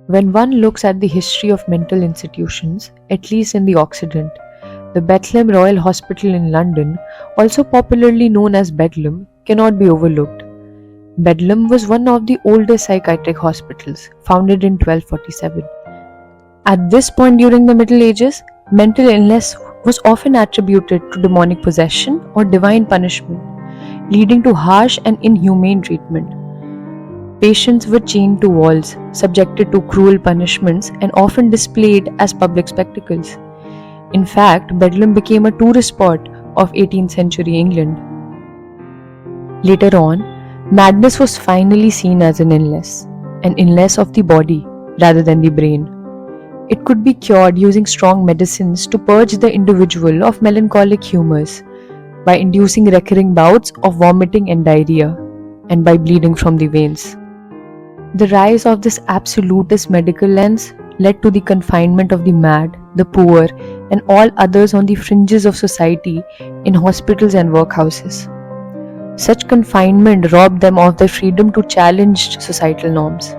When one looks at the history of mental institutions, at least in the Occident, the Bethlehem Royal Hospital in London, also popularly known as Bedlam, cannot be overlooked. Bedlam was one of the oldest psychiatric hospitals, founded in 1247. At this point during the Middle Ages, mental illness was often attributed to demonic possession or divine punishment, leading to harsh and inhumane treatment. Patients were chained to walls, subjected to cruel punishments, and often displayed as public spectacles. In fact, Bedlam became a tourist spot of 18th century England. Later on, madness was finally seen as an illness of the body rather than the brain. It could be cured using strong medicines to purge the individual of melancholic humors, by inducing recurring bouts of vomiting and diarrhea, and by bleeding from the veins. The rise of this absolutist medical lens led to the confinement of the mad, the poor, and all others on the fringes of society in hospitals and workhouses. Such confinement robbed them of their freedom to challenge societal norms.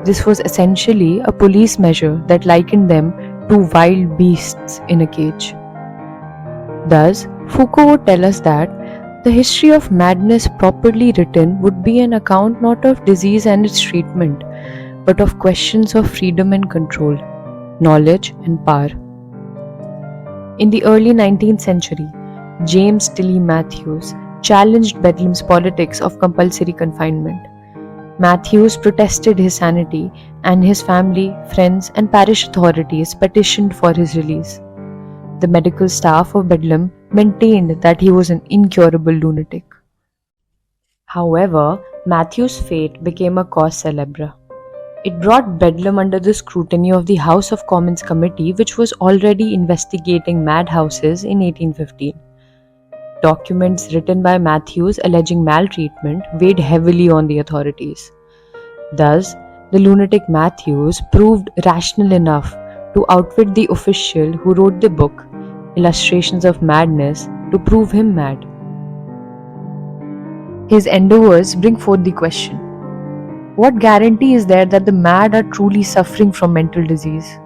This was essentially a police measure that likened them to wild beasts in a cage. Thus, Foucault would tell us that the history of madness properly written would be an account not of disease and its treatment, but of questions of freedom and control, knowledge and power. In the early 19th century, James Tilly Matthews challenged Bedlam's politics of compulsory confinement. Matthews protested his sanity, and his family, friends, and parish authorities petitioned for his release. The medical staff of Bedlam maintained that he was an incurable lunatic. However, Matthews' fate became a cause célèbre. It brought Bedlam under the scrutiny of the House of Commons Committee, which was already investigating madhouses in 1815. Documents written by Matthews alleging maltreatment weighed heavily on the authorities. Thus, the lunatic Matthews proved rational enough to outwit the official who wrote the book, Illustrations of Madness, to prove him mad. His endeavors bring forth the question: what guarantee is there that the mad are truly suffering from mental disease?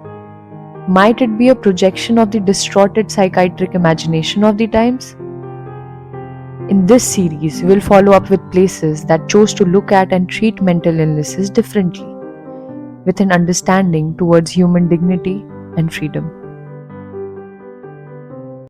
Might it be a projection of the distorted psychiatric imagination of the times? In this series, we will follow up with places that chose to look at and treat mental illnesses differently, with an understanding towards human dignity and freedom.